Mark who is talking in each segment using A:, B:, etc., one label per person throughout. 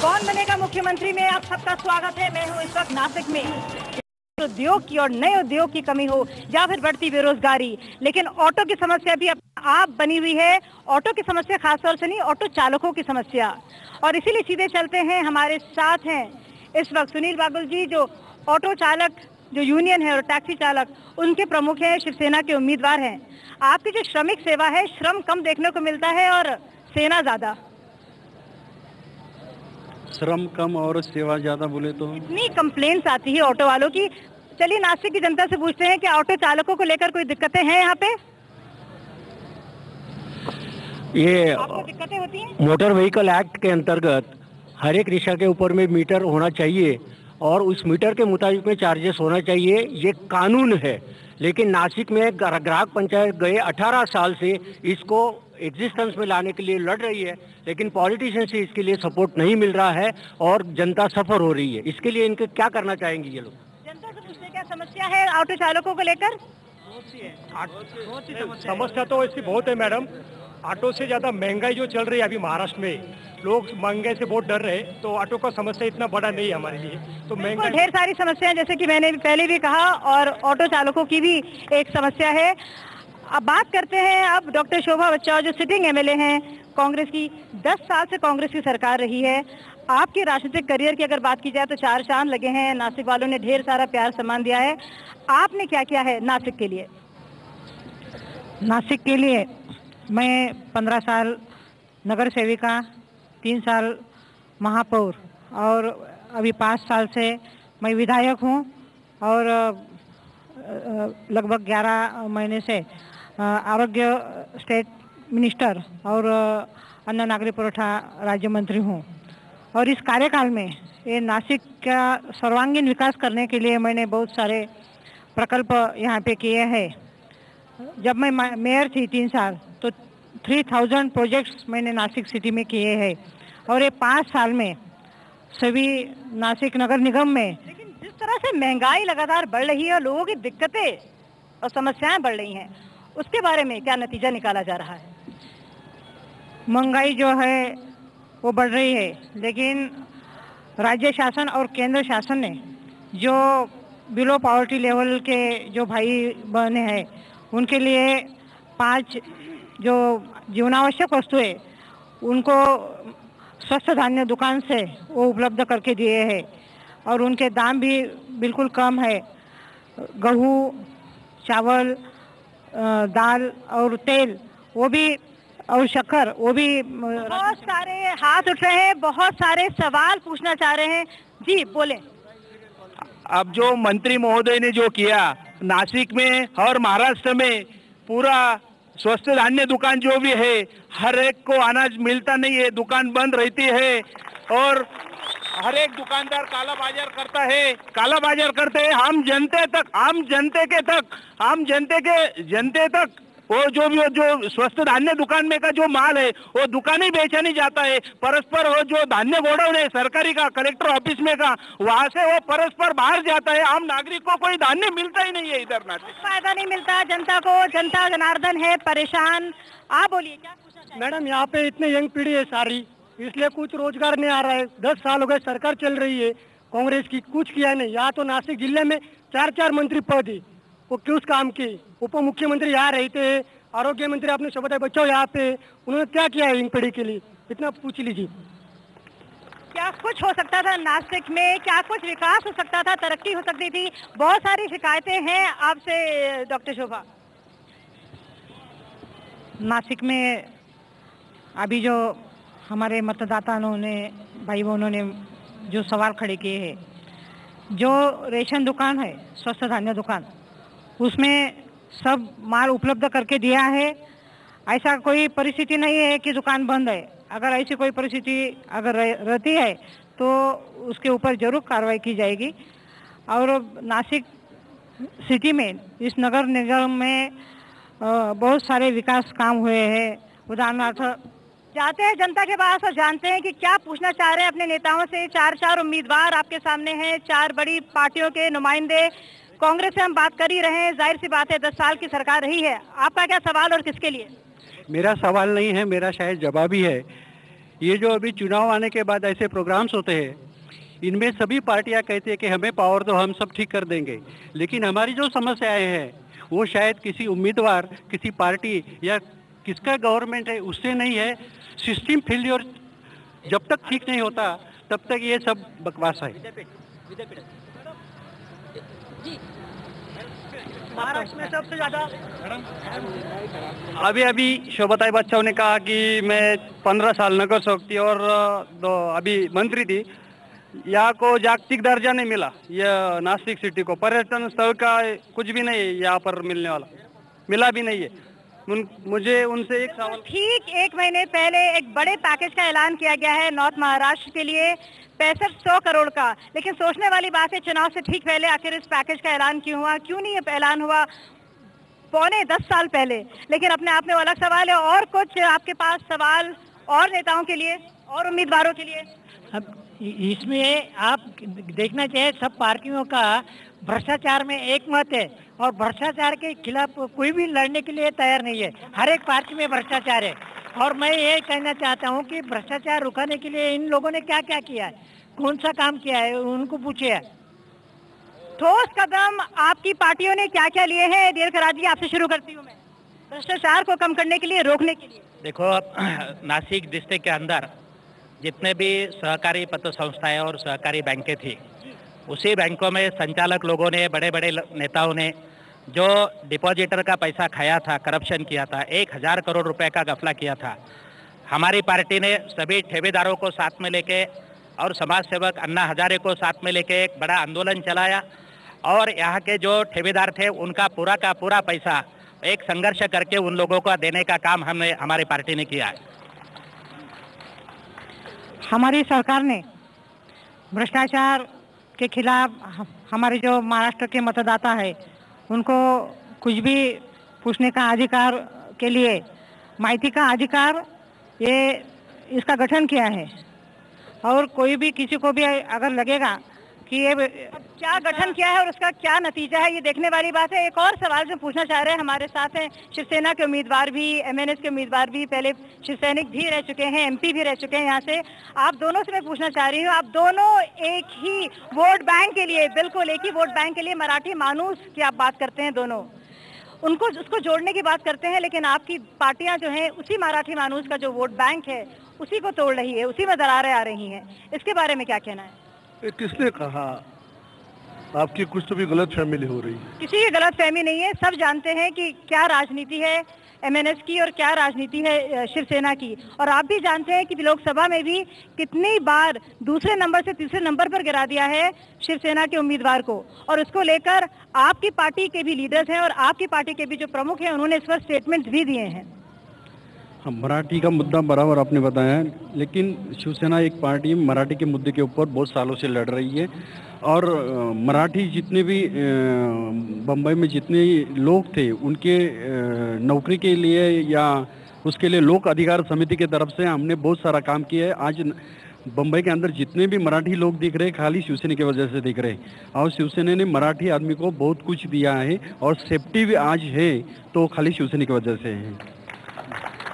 A: कौन बनेगा मुख्यमंत्री में आप सबका स्वागत है। मैं हूँ इस वक्त नासिक में। उद्योग की और नए उद्योग की कमी हो या फिर बढ़ती बेरोजगारी, लेकिन ऑटो की समस्या भी आप बनी हुई है। ऑटो की समस्या खासतौर से नहीं, ऑटो चालकों की समस्या। और इसीलिए सीधे चलते हैं, हमारे साथ हैं इस वक्त सुनील बागुल जी, जो ऑटो चालक जो यूनियन है और टैक्सी चालक उनके प्रमुख हैं, शिवसेना के उम्मीदवार हैं। आपकी जो श्रमिक सेवा है, श्रम कम देखने को मिलता है और सेना ज्यादा।
B: श्रम कम और सेवा ज्यादा बोले तो
A: इतनी कंप्लेंट्स आती है ऑटो वालों की। चलिए नासिक की जनता से पूछते हैं कि ऑटो चालकों को लेकर कोई दिक्कतें हैं यहाँ पे?
B: ये
A: आपको दिक्कतें होती हैं?
B: मोटर व्हीकल एक्ट के अंतर्गत हर एक रिक्शा के ऊपर में मीटर होना चाहिए और उस मीटर के मुताबिक में चार्जेस होना चाहिए, ये कानून है। लेकिन नासिक में ग्राहक पंचायत गए 18 साल से इसको एग्जिस्टेंस में लाने के लिए लड़ रही है, लेकिन पॉलिटिशियन से इसके लिए सपोर्ट नहीं मिल रहा है और जनता सफर हो रही है। इसके लिए इनके क्या करना चाहेंगे ये लोग?
A: जनता से पूछते क्या समस्या है ऑटो चालकों को लेकर?
C: समस्या तो ऐसी बहुत है मैडम। ऑटो से ज्यादा महंगाई जो चल रही है अभी महाराष्ट्र में, लोग महंगाई से बहुत डर रहे हैं, तो ऑटो का समस्या इतना बड़ा नहीं है हमारे लिए। तो महंगाई
A: ढेर सारी समस्याएं, जैसे कि मैंने पहले भी कहा, और ऑटो चालकों की भी एक समस्या है। अब बात करते हैं अब डॉक्टर शोभा बच्चाओ, जो सिटिंग एमएलए हैं कांग्रेस की। 10 साल से कांग्रेस की सरकार रही है। आपके राजनीतिक करियर की अगर बात की जाए तो 4 चांद लगे हैं। नासिक वालों ने ढेर सारा प्यार सम्मान दिया है। आपने क्या किया है नासिक के लिए?
D: नासिक के लिए मैं 15 साल नगर सेविका, 3 साल महापौर और अभी 5 साल से मैं विधायक हूँ और लगभग 11 महीने से आरोग्य स्टेट मिनिस्टर और अन्न नागरिक पुरवठा राज्य मंत्री हूँ। और इस कार्यकाल में ये नासिक का सर्वांगीण विकास करने के लिए मैंने बहुत सारे प्रकल्प यहाँ पे किए हैं। जब मैं मेयर थी 3 साल तो 3000 प्रोजेक्ट्स मैंने नासिक सिटी में किए हैं और ये 5 साल में सभी नासिक नगर निगम में।
A: लेकिन जिस तरह से महंगाई लगातार बढ़ रही है और लोगों की दिक्कतें और समस्याएं बढ़ रही हैं, उसके बारे में क्या नतीजा निकाला जा रहा है?
D: महंगाई जो है वो बढ़ रही है, लेकिन राज्य शासन और केंद्र शासन ने जो बिलो पॉवर्टी लेवल के जो भाई बहने हैं उनके लिए 5 जो जीवनावश्यक वस्तुएं उनको स्वस्थ धान्य दुकान से वो उपलब्ध करके दिए हैं और उनके दाम भी बिल्कुल कम है। गेहूँ, चावल, दाल और तेल वो भी, और शक्कर वो भी।
A: बहुत सारे हाथ उठ रहे हैं, बहुत सारे सवाल पूछना चाह रहे हैं। जी बोले।
E: अब जो मंत्री महोदय ने जो किया नासिक में और महाराष्ट्र में, पूरा स्वस्थ धान्य दुकान जो भी है, हर एक को अनाज मिलता नहीं है, दुकान बंद रहती है और हर एक दुकानदार काला बाजार करता है, काला बाजार करते हैं। आम जनते तक वो जो स्वस्थ धान्य दुकान में का जो माल है वो दुकान ही बेचा नहीं जाता है। परस्पर वो जो धान्य गोडाउन है सरकारी का, कलेक्टर ऑफिस में का, वहाँ से वो परस्पर बाहर जाता है। आम नागरिक को कोई धान्य मिलता ही नहीं है इधर। नासिक
A: फायदा नहीं मिलता जनता को, जनता जनार्दन है परेशान। आप बोलिए क्या पूछना चाहिए?
C: मैडम यहाँ पे इतनी यंग पीढ़ी है सारी, इसलिए कुछ रोजगार नहीं आ रहा है। 10 साल हो गए सरकार चल रही है कांग्रेस की, कुछ किया नहीं। यहाँ तो नासिक जिले में 4 मंत्री पद है, वो किस काम के? उप मुख्यमंत्री यहाँ रहते हैं, आरोग्य मंत्री आपने शोभा बच्चाओ यहाँ पे, उन्होंने क्या किया है यंग पीढ़ी के लिए? इतना पूछ लीजिए।
A: क्या कुछ हो सकता था नासिक में? क्या कुछ विकास हो सकता था, तरक्की हो सकती थी? बहुत सारी शिकायतें हैं आपसे डॉक्टर शोभा।
D: नासिक में अभी जो हमारे मतदाताओं ने, भाई बहनों ने जो सवाल खड़े किए हैं, जो रेशन दुकान है, स्वस्थ धान्य दुकान, उसमें सब माल उपलब्ध करके दिया है। ऐसा कोई परिस्थिति नहीं है कि दुकान बंद है। अगर ऐसी कोई परिस्थिति अगर रहती है तो उसके ऊपर जरूर कार्रवाई की जाएगी। और नासिक सिटी में, इस नगर निगम में बहुत सारे विकास काम हुए हैं। उदाहरणार्थ
A: जाते हैं जनता के पास और जानते हैं कि क्या पूछना चाह रहे हैं अपने नेताओं से। 4 उम्मीदवार आपके सामने हैं, 4 बड़ी पार्टियों के नुमाइंदे। कांग्रेस से हम बात कर ही रहे हैं, जाहिर सी बात है 10 साल की सरकार रही है। आपका क्या सवाल और किसके लिए?
B: मेरा सवाल नहीं है, मेरा शायद जवाब ही है ये जो अभी चुनाव आने के बाद ऐसे प्रोग्राम्स होते हैं, इनमें सभी पार्टियां कहती है कि हमें पावर दो, हम सब ठीक कर देंगे। लेकिन हमारी जो समस्याएं हैं वो शायद किसी उम्मीदवार, किसी पार्टी या किसका गवर्नमेंट है उससे नहीं है। सिस्टम फेलियर जब तक ठीक नहीं होता तब तक ये सब बकवास है।
A: महाराष्ट्र में सबसे ज्यादा
C: अभी शोभाताई बच्चन ने कहा कि मैं 15 साल नगर सकती और अभी मंत्री थी। यहाँ को जागतिक दर्जा नहीं मिला, यह नासिक सिटी को पर्यटन स्थल का कुछ भी नहीं है यहाँ पर मिलने वाला, मिला भी नहीं है। मुझे उनसे एक सवाल।
A: ठीक 1 महीने पहले एक बड़े पैकेज का ऐलान किया गया है नॉर्थ महाराष्ट्र के लिए 6500 करोड़ का, लेकिन सोचने वाली बात है चुनाव से ठीक पहले आखिर इस पैकेज का ऐलान क्यों हुआ, क्यों नहीं ये ऐलान हुआ पौने 10 साल पहले। लेकिन अपने आप में वो अलग सवाल है। और कुछ आपके पास सवाल और नेताओं के लिए और उम्मीदवारों के लिए?
F: अब इसमें आप देखना चाहिए सब पार्टियों का भ्रष्टाचार में एक मत है और भ्रष्टाचार के खिलाफ कोई भी लड़ने के लिए तैयार नहीं है। हर एक पार्टी में भ्रष्टाचार है और मैं ये कहना चाहता हूँ कि भ्रष्टाचार रुकाने के लिए इन लोगों ने क्या क्या किया है, कौन सा काम किया है, उनको पूछे।
A: ठोस कदम आपकी पार्टियों ने क्या क्या लिए हैं? देर करा दी, आपसे शुरू करती हूँ मैं। भ्रष्टाचार को कम करने के लिए, रोकने के लिए।
G: देखो, नासिक डिस्ट्रिक्ट के अंदर जितने भी सहकारी पत्र संस्थाएं और सहकारी बैंकें थी, उसी बैंकों में संचालक लोगों ने, बड़े बड़े नेताओं ने जो डिपॉजिटर का पैसा खाया था, करप्शन किया था, 1000 करोड़ रुपए का गफला किया था। हमारी पार्टी ने सभी ठेकेदारों को साथ में लेके और समाज सेवक अन्ना हजारे को साथ में लेके एक बड़ा आंदोलन चलाया और यहाँ के जो ठेकेदार थे उनका पूरा का पूरा पैसा एक संघर्ष करके उन लोगों को देने का काम हमारी पार्टी ने किया है।
D: हमारी सरकार ने भ्रष्टाचार के खिलाफ हमारे जो महाराष्ट्र के मतदाता है उनको कुछ भी पूछने का अधिकार के लिए माहिती का अधिकार ये इसका गठन किया है। और कोई भी किसी को भी अगर लगेगा कि ये
A: क्या गठन किया है और उसका क्या नतीजा है, ये देखने वाली बात है। एक और सवाल जो पूछना चाह रहे हैं, हमारे साथ हैं शिवसेना के उम्मीदवार भी, एमएनएस के उम्मीदवार भी, पहले शिवसैनिक भी रह चुके हैं, एमपी भी रह चुके हैं। यहाँ से आप दोनों से मैं पूछना चाह रही हूँ, आप दोनों एक ही वोट बैंक के लिए, बिल्कुल एक ही वोट बैंक के लिए मराठी मानूस की आप बात करते हैं, दोनों उनको उसको जोड़ने की बात करते हैं, लेकिन आपकी पार्टियां जो हैं उसी मराठी मानूस का जो वोट बैंक है उसी को तोड़ रही है, उसी में दरारें आ रही हैं। इसके बारे में क्या कहना है?
H: किसने कहा? आपकी कुछ तो भी गलत फहमी हो रही है।
A: किसी की गलत फहमी नहीं है, सब जानते हैं कि क्या राजनीति है एमएनएस की और क्या राजनीति है शिवसेना की। और आप भी जानते हैं कि लोकसभा में भी कितनी बार दूसरे नंबर से तीसरे नंबर पर गिरा दिया है शिवसेना के उम्मीदवार को, और उसको लेकर आपकी पार्टी के भी लीडर्स हैं और आपकी पार्टी के भी जो प्रमुख हैं उन्होंने इस पर स्टेटमेंट भी दिए हैं।
B: हम मराठी का मुद्दा बराबर आपने बताया है, लेकिन शिवसेना एक पार्टी मराठी के मुद्दे के ऊपर बहुत सालों से लड़ रही है। और मराठी जितने भी बम्बई में जितने लोग थे उनके नौकरी के लिए या उसके लिए लोक अधिकार समिति के तरफ से हमने बहुत सारा काम किया है। आज बम्बई के अंदर जितने भी मराठी लोग दिख रहे हैं खाली शिवसेना की वजह से दिख रहे हैं, और शिवसेना ने मराठी आदमी को बहुत कुछ दिया है और सेफ्टी भी आज है तो खाली शिवसेना की वजह से है।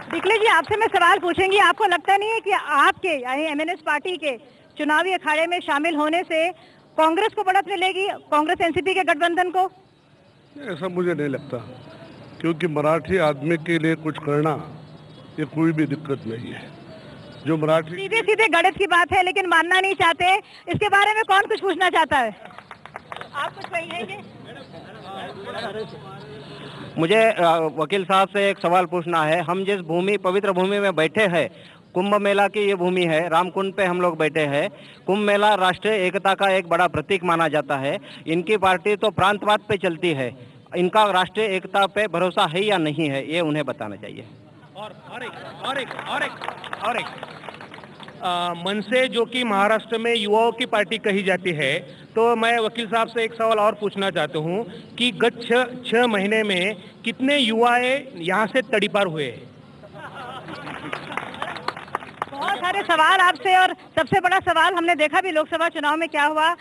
A: डिकले जी, आपसे मैं सवाल पूछेंगी, आपको लगता नहीं है कि आपके यानी एमएनएस पार्टी के चुनावी अखाड़े में शामिल होने से कांग्रेस को बढ़त मिलेगी, कांग्रेस एनसीपी के गठबंधन को?
H: ऐसा मुझे नहीं लगता, क्योंकि मराठी आदमी के लिए कुछ करना ये कोई भी दिक्कत नहीं है। जो मराठी
A: सीधे सीधे गणित की बात है, लेकिन मानना नहीं चाहते। इसके बारे में कौन कुछ पूछना चाहता है? आप कुछ कहेंगे?
I: मुझे वकील साहब से एक सवाल पूछना है। हम जिस भूमि, पवित्र भूमि में बैठे हैं, कुंभ मेला की ये भूमि है, रामकुंड पे हम लोग बैठे हैं। कुंभ मेला राष्ट्रीय एकता का एक बड़ा प्रतीक माना जाता है। इनकी पार्टी तो प्रांतवाद पे चलती है, इनका राष्ट्रीय एकता पे भरोसा है या नहीं है, ये उन्हें बताना चाहिए।
E: और एक मनसे जो कि महाराष्ट्र में युवाओं की पार्टी कही जाती है, तो मैं वकील साहब से एक सवाल और पूछना चाहता हूँ कि गत 6 महीने में कितने युवाएं यहाँ से तड़ीपार हुए?
A: बहुत सारे सवाल आपसे, और सबसे बड़ा सवाल हमने देखा भी लोकसभा चुनाव में क्या हुआ,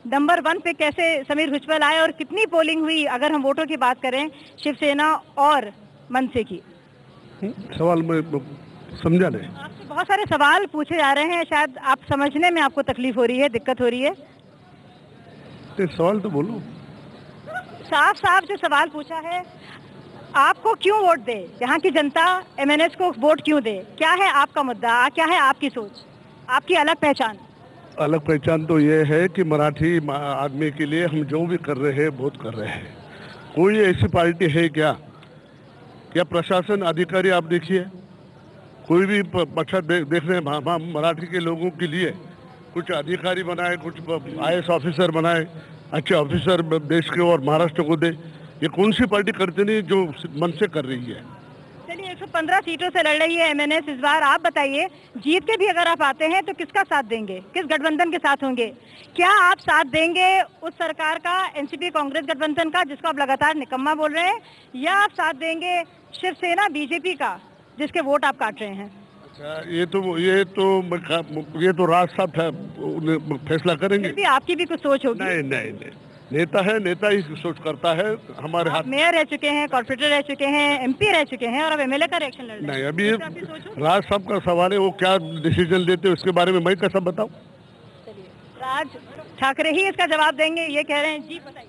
A: नंबर 1 पे कैसे समीर भुजबल आए और कितनी पोलिंग हुई अगर हम वोटों की बात करें शिवसेना और मनसे की।
H: सवाल में समझा नहीं?
A: आपसे बहुत सारे सवाल पूछे जा रहे हैं, शायद आप समझने में आपको तकलीफ हो रही है, दिक्कत हो रही है।
H: सवाल तो बोलो।
A: साफ साफ जो सवाल पूछा है, आपको क्यों वोट दे, यहाँ की जनता एमएनएस को वोट क्यों दे, क्या है आपका मुद्दा, क्या है आपकी सोच, आपकी अलग पहचान?
H: अलग पहचान तो ये है कि मराठी आदमी के लिए हम जो भी कर रहे हैं बहुत कर रहे हैं। कोई ऐसी पार्टी है क्या प्रशासन अधिकारी आप देखिए, कोई भी अच्छा देख रहे हैं मराठी के लोगों के लिए कुछ अधिकारी बनाए, कुछ IAS ऑफिसर बनाए, अच्छे ऑफिसर देश के और महाराष्ट्र को दे। ये कौन सी पार्टी करती नहीं जो मन से कर रही है?
A: चलिए 115 सीटों से लड़ रही है एमएनएस इस बार, आप बताइए जीत के भी अगर आप आते हैं तो किसका साथ देंगे, किस गठबंधन के साथ होंगे? क्या आप साथ देंगे उस सरकार का, एनसीपी कांग्रेस गठबंधन का जिसको आप लगातार निकम्मा बोल रहे हैं, या आप साथ देंगे शिवसेना बीजेपी का जिसके वोट आप काट रहे हैं?
H: ये तो राज साहब फैसला करेंगे।
A: भी आपकी भी कुछ सोच होगी।
H: नहीं, नेता है, नेता ही सोच करता है। हमारे हाथ
A: मेयर रह चुके हैं, कॉर्पोरेटर रह चुके हैं, एमपी रह चुके हैं और अब एमएलए का इलेक्शन लड़ रहे हैं।
H: नहीं, अभी राज साहब का सवाल है, वो क्या डिसीजन लेते हैं उसके बारे में मैं कैसा बताऊं?
A: राज ठाकरे ही इसका जवाब देंगे, ये कह रहे हैं। जी बताइए।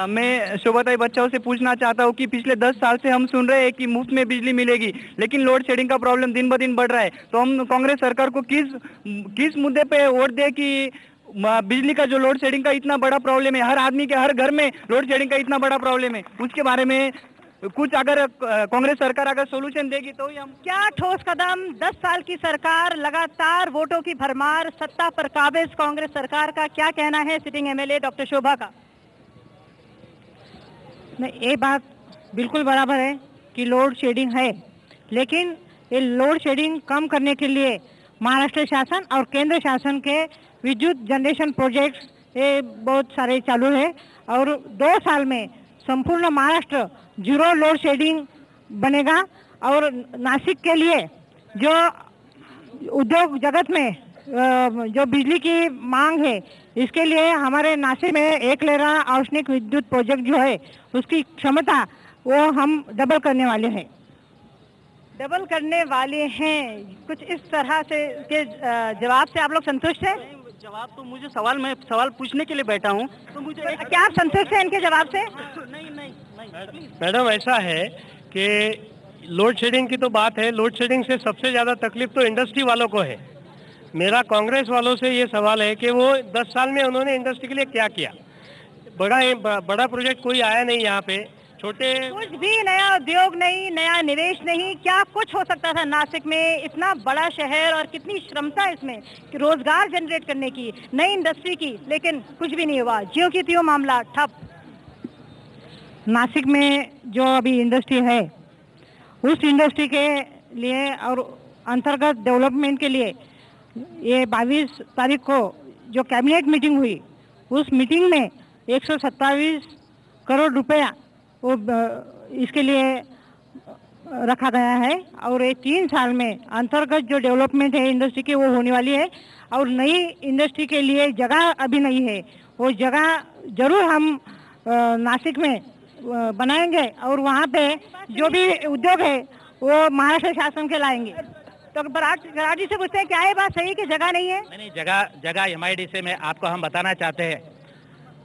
J: मैं शोभाताई बच्चाओं से पूछना चाहता हूँ कि पिछले 10 साल से हम सुन रहे हैं कि मुफ्त में बिजली मिलेगी, लेकिन लोड शेडिंग का प्रॉब्लम दिन ब दिन बढ़ रहा है। तो हम कांग्रेस सरकार को किस मुद्दे पे वोट दे कि बिजली का जो लोड शेडिंग का इतना बड़ा प्रॉब्लम है, हर आदमी के हर घर में लोड शेडिंग का इतना बड़ा प्रॉब्लम है, उसके बारे में कुछ अगर कांग्रेस सरकार अगर सोल्यूशन देगी तो ही हम।
A: क्या ठोस कदम, 10 साल की सरकार, लगातार वोटों की भरमार, सत्ता पर काबिज कांग्रेस सरकार का, क्या कहना है सिटिंग एमएलए डॉक्टर शोभा का?
D: ये बात बिल्कुल बराबर है कि लोड शेडिंग है, लेकिन ये लोड शेडिंग कम करने के लिए महाराष्ट्र शासन और केंद्र शासन के विद्युत जनरेशन प्रोजेक्ट्स ये बहुत सारे चालू है और 2 साल में संपूर्ण महाराष्ट्र 0 लोड शेडिंग बनेगा। और नासिक के लिए जो उद्योग जगत में जो बिजली की मांग है, इसके लिए हमारे नासिक में 1 लेरा औष्णिक विद्युत प्रोजेक्ट जो है उसकी क्षमता वो हम डबल करने वाले हैं।
A: डबल करने वाले हैं, कुछ इस तरह से के जवाब से आप लोग संतुष्ट हैं?
J: जवाब तो मुझे मैं सवाल पूछने के लिए बैठा हूँ, तो मुझे
A: क्या आप संतुष्ट हैं इनके जवाब से?
J: नहीं।
C: मैडम ऐसा है कि लोड शेडिंग की तो बात है, लोड शेडिंग से सबसे ज्यादा तकलीफ तो इंडस्ट्री वालों को है। मेरा कांग्रेस वालों से ये सवाल है कि वो 10 साल में उन्होंने इंडस्ट्री के लिए क्या किया? बड़ा प्रोजेक्ट कोई आया नहीं यहाँ पे, छोटे
A: कुछ भी नया उद्योग नहीं, नया निवेश नहीं। क्या कुछ हो सकता था नासिक में, इतना बड़ा शहर और कितनी क्षमता इसमें कि रोजगार जनरेट करने की, नई इंडस्ट्री की, लेकिन कुछ भी नहीं हुआ, ज्यों की त्यों मामला ठप।
D: नासिक में जो अभी इंडस्ट्री है उस इंडस्ट्री के लिए और अंतर्गत डेवलपमेंट के लिए ये 22 तारीख को जो कैबिनेट मीटिंग हुई, उस मीटिंग में 127 करोड़ रुपया वो इसके लिए रखा गया है और ये 3 साल में अंतर्गत जो डेवलपमेंट है इंडस्ट्री की वो होने वाली है। और नई इंडस्ट्री के लिए जगह अभी नहीं है, वो जगह जरूर हम नासिक में बनाएंगे और वहाँ पे जो भी उद्योग है वो महाराष्ट्र शासन के लाएंगे। तो गराटी से पूछते हैं क्या ये बात सही कि जगह नहीं है?
G: नहीं, जगह MIDC में आपको हम बताना चाहते हैं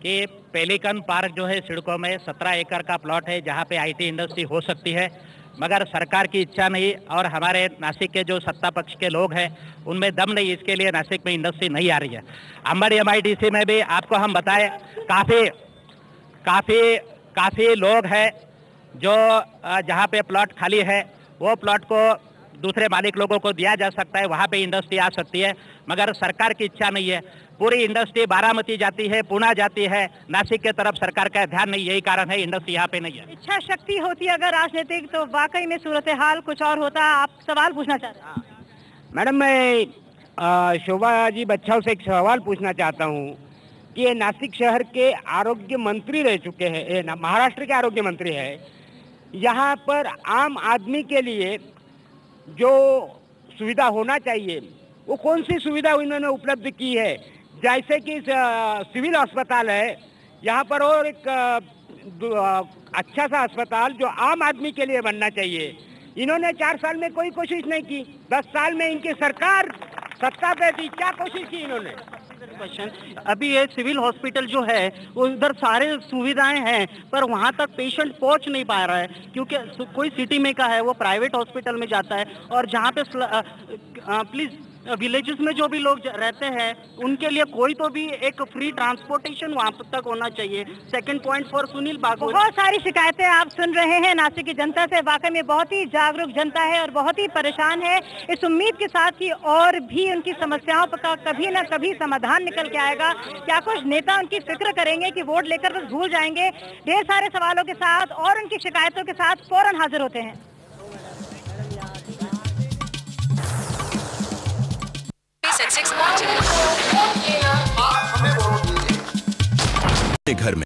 G: कि पेलिकन पार्क जो है सिडको में 17 एकड़ का प्लॉट है जहाँ पे IT इंडस्ट्री हो सकती है, मगर सरकार की इच्छा नहीं और हमारे नासिक के जो सत्ता पक्ष के लोग हैं उनमें दम नहीं, इसके लिए नासिक में इंडस्ट्री नहीं आ रही है। अंबड़ी MIDC में भी आपको हम बताएं काफ़ी लोग हैं जो जहाँ पे प्लॉट खाली है वो प्लॉट को दूसरे मालिक लोगों को दिया जा सकता है, वहाँ पे इंडस्ट्री आ सकती है, मगर सरकार की इच्छा नहीं है। पूरी इंडस्ट्री बारामती जाती है, पुणे जाती है, नासिक के तरफ सरकार का ध्यान नहीं, यही कारण है इंडस्ट्री यहाँ पे नहीं है।
A: इच्छा शक्ति होती अगर राजनीतिक तो वाकई में सूरत हाल कुछ और होता। आप सवाल पूछना चाहते हैं?
K: मैडम मैं शोभा जी बच्चाओं से एक सवाल पूछना चाहता हूँ कि ये नासिक शहर के आरोग्य मंत्री रह चुके हैं, महाराष्ट्र के आरोग्य मंत्री है, यहाँ पर आम आदमी के लिए जो सुविधा होना चाहिए वो कौन सी सुविधा इन्होंने उपलब्ध की है? जैसे कि सिविल अस्पताल है यहाँ पर, और एक अच्छा सा अस्पताल जो आम आदमी के लिए बनना चाहिए, इन्होंने 4 साल में कोई कोशिश नहीं की। 10 साल में इनकी सरकार सत्ता पे थी, क्या कोशिश की इन्होंने?
I: क्वेश्चन, अभी ये सिविल हॉस्पिटल जो है वो उधर सारे सुविधाएं हैं पर वहां तक पेशेंट पहुंच नहीं पा रहा है, क्योंकि कोई सिटी में का है वो प्राइवेट हॉस्पिटल में जाता है, और जहां पे प्लीज विलेजेस में जो भी लोग रहते हैं उनके लिए कोई तो भी एक फ्री ट्रांसपोर्टेशन वहां तक होना चाहिए। Second point for Sunil Bagol,
A: बहुत सारी शिकायतें आप सुन रहे हैं नासिक की जनता से। वाकई में बहुत ही जागरूक जनता है और बहुत ही परेशान है, इस उम्मीद के साथ कि और भी उनकी समस्याओं का कभी न कभी समाधान निकल के आएगा। क्या कुछ नेता उनकी फिक्र करेंगे कि वोट लेकर बस भूल जाएंगे? ढेर सारे सवालों के साथ और उनकी शिकायतों के साथ फौरन हाजिर होते हैं।
L: घर में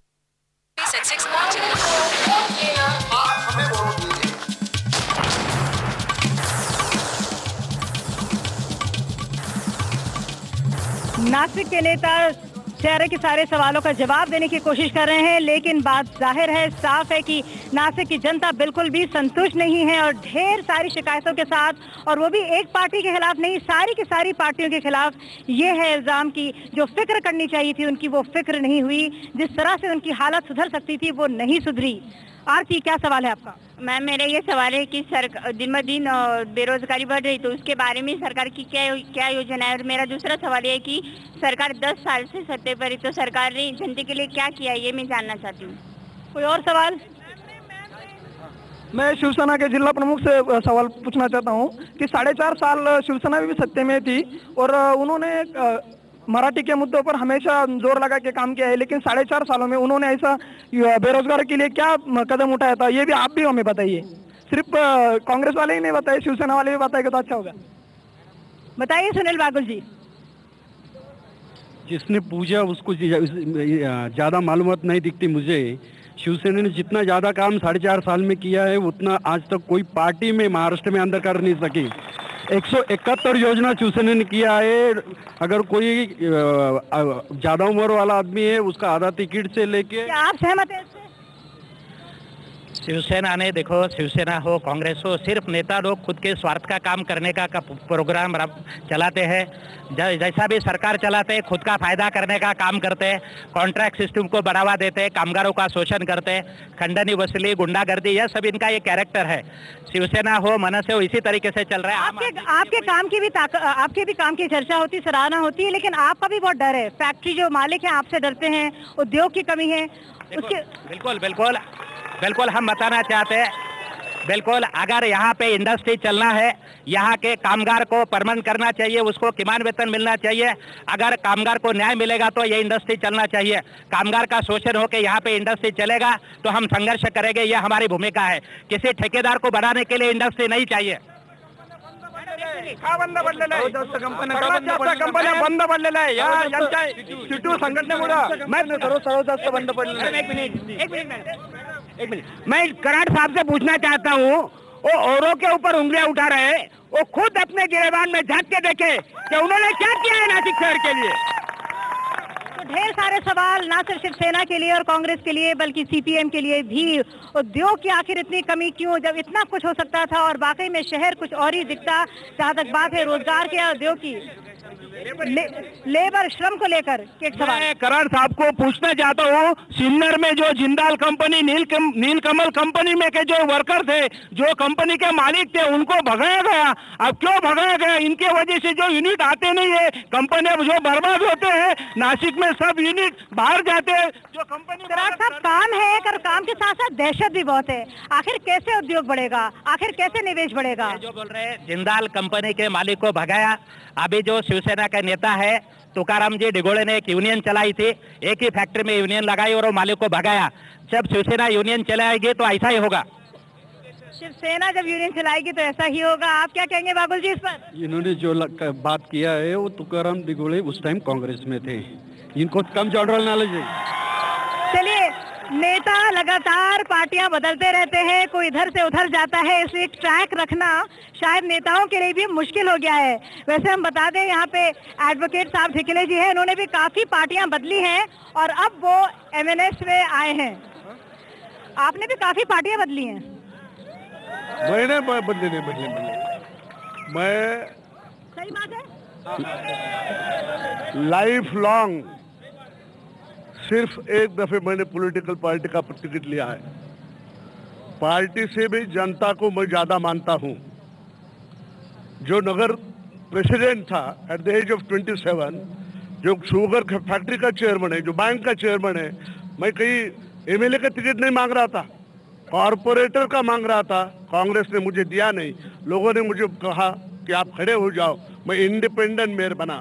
A: नासिक के नेता चेहरे के सारे सवालों का जवाब देने की कोशिश कर रहे हैं, लेकिन बात जाहिर है, साफ है कि नासिक की जनता बिल्कुल भी संतुष्ट नहीं है और ढेर सारी शिकायतों के साथ, और वो भी एक पार्टी के खिलाफ नहीं, सारी की सारी पार्टियों के खिलाफ ये है इल्जाम की जो फिक्र करनी चाहिए थी उनकी वो फिक्र नहीं हुई, जिस तरह से उनकी हालत सुधर सकती थी वो नहीं सुधरी। आरती, क्या सवाल है आपका?
M: मैम, मेरा ये सवाल है कि दिन ब दिन बेरोजगारी बढ़ रही, तो उसके बारे में सरकार की क्या योजना है? और मेरा दूसरा सवाल ये है कि सरकार 10 साल से सत्ते पर है, तो सरकार ने जनता के लिए क्या किया, ये मैं जानना चाहती हूँ।
A: कोई और सवाल?
J: मैं शिवसेना के जिला प्रमुख से सवाल पूछना चाहता हूँ कि 4.5 साल शिवसेना भी सत्ते में थी और उन्होंने मराठी के मुद्दों पर हमेशा जोर लगा के काम किया है, लेकिन 4.5 सालों में उन्होंने ऐसा बेरोजगार के लिए क्या कदम उठाया था, ये भी आप भी हमें बताइए। सिर्फ कांग्रेस वाले ही नहीं बताए, शिवसेना वाले भी बताएंगे तो अच्छा होगा।
A: बताइए सुनील बागुल जी।
B: जिसने पूछा उसको ज़्यादा मालूमात नहीं दिखती मुझे। शिवसेना ने जितना ज़्यादा काम 4.5 साल में किया है उतना आज तक कोई पार्टी में महाराष्ट्र में अंदर कर नहीं सकी। 171 योजना शिवसेना ने किया है। अगर कोई ज़्यादा उम्र वाला आदमी है उसका आधा टिकट से लेके,
A: क्या आप सहमत हैं इससे?
G: शिवसेना ने, देखो, शिवसेना हो कांग्रेस हो, सिर्फ नेता लोग खुद के स्वार्थ का काम करने का प्रोग्राम चलाते हैं। जैसा भी सरकार चलाते हैं खुद का फायदा करने का काम करते हैं, कॉन्ट्रैक्ट सिस्टम को बढ़ावा देते हैं, कामगारों का शोषण करते हैं, खंडनी वसूली, गुंडागर्दी, यह सब इनका ये कैरेक्टर है। शिवसेना हो, मनसे हो, इसी तरीके से चल रहा है।
A: आपके काम की भी आपके भी काम की चर्चा होती, सराहना होती है, लेकिन आपका भी बहुत डर है। फैक्ट्री जो मालिक हैं आपसे डरते हैं, उद्योग की कमी है उसके।
G: बिल्कुल बिल्कुल बिल्कुल हम बताना चाहते हैं, बिल्कुल अगर यहाँ पे इंडस्ट्री चलना है, यहाँ के कामगार को परमानेंट करना चाहिए, उसको किमान वेतन मिलना चाहिए। अगर कामगार को न्याय मिलेगा तो ये इंडस्ट्री चलना चाहिए। कामगार का शोषण होकर यहाँ पे इंडस्ट्री चलेगा तो हम संघर्ष करेंगे, ये हमारी भूमिका है। किसी ठेकेदार को बढ़ाने के लिए इंडस्ट्री नहीं चाहिए।
J: बंद पडलेला आहे या सिटू संघटनेमुळे
K: एक मिनट, मैं कराड़ साहब से पूछना चाहता हूँ, वो औरों के ऊपर उंगलियां उठा रहे हैं, वो खुद अपने गिरेबान में झांक के देखे कि उन्होंने क्या किया है नासिक शहर के लिए।
A: तो ढेर सारे सवाल ना सिर्फ शिवसेना के लिए और कांग्रेस के लिए बल्कि सीपीएम के लिए भी। उद्योग की आखिर इतनी कमी क्यों, जब इतना कुछ हो सकता था और वाकई में शहर कुछ और ही दिखता। जहाँ तक बात है रोजगार के, उद्योग की, लेबर श्रम को लेकर एक सवाल।
E: मैं कराड़ साहब को पूछना चाहता हूँ, सिन्नर में जो जिंदाल कंपनी, नीलकमल कंपनी में के जो वर्कर थे, जो कंपनी के मालिक थे, उनको भगाया गया। अब क्यों भगाया गया? इनके वजह से जो यूनिट आते नहीं है, कंपनियां जो बर्बाद होते हैं, नासिक में सब यूनिट बाहर जाते हैं। जो कंपनी
A: कराड़ साहब, काम है और काम के साथ साथ दहशत भी बहुत है। आखिर कैसे उद्योग बढ़ेगा, आखिर कैसे निवेश बढ़ेगा?
G: जो बोल रहे हैं जिंदाल कंपनी के मालिक को भगाया। अभी जो शिवसेना का नेता है तुकाराम जी डिगोले ने एक यूनियन चलाई थी, एक ही फैक्ट्री में यूनियन लगाई और वो मालिक को भगाया। जब शिवसेना यूनियन चलाएगी तो ऐसा ही होगा।
A: शिवसेना जब यूनियन चलाएगी तो ऐसा ही होगा। आप क्या कहेंगे बाबुल जी इस पर?
B: इन्होंने जो बात किया है वो तुकाराम डिगोले उस टाइम कांग्रेस में थे, इनको कम जनरल नॉलेज है।
A: चलिए, नेता लगातार पार्टियां बदलते रहते हैं, कोई इधर से उधर जाता है, इसलिए एक ट्रैक रखना शायद नेताओं के लिए भी मुश्किल हो गया है। वैसे हम बता दें, यहाँ पे एडवोकेट साहब ठिकले जी हैं, उन्होंने भी काफी पार्टियां बदली हैं और अब वो एमएनएस में आए हैं। आपने भी काफी पार्टियां बदली हैं।
H: मैंने बदले नहीं बदले मैं
A: सही बात है।
H: लाइफ लॉन्ग सिर्फ एक दफे मैंने पॉलिटिकल पार्टी का टिकट लिया है। पार्टी से भी जनता को मैं ज्यादा मानता हूं। जो नगर प्रेसिडेंट था एट द एज ऑफ 27, जो शुगर फैक्ट्री का चेयरमैन है, जो बैंक का चेयरमैन है, मैं कहीं एमएलए का टिकट नहीं मांग रहा था, कॉर्पोरेटर का मांग रहा था। कांग्रेस ने मुझे दिया नहीं। लोगों ने मुझे कहा कि आप खड़े हो जाओ, मैं इंडिपेंडेंट मेयर बना।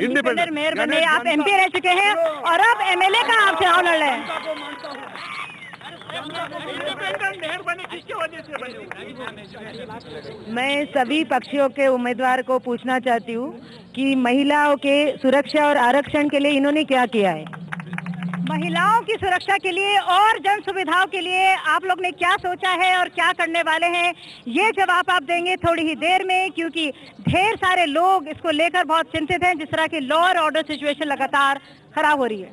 A: इंडिपेंडेंट मेयर बने, आप एमपी रह चुके हैं और अब एमएलए का आप चुनाव लड़ रहे हैं। मैं सभी पक्षों के उम्मीदवार को पूछना चाहती हूँ कि महिलाओं के सुरक्षा और आरक्षण के लिए इन्होंने क्या किया है। महिलाओं की सुरक्षा के लिए और जन सुविधाओं के लिए आप लोग ने क्या सोचा है और क्या करने वाले हैं, ये जवाब आप देंगे थोड़ी ही देर में, क्योंकि ढेर सारे लोग इसको लेकर बहुत चिंतित हैं, जिस तरह की लॉ और ऑर्डर सिचुएशन लगातार खराब हो रही है।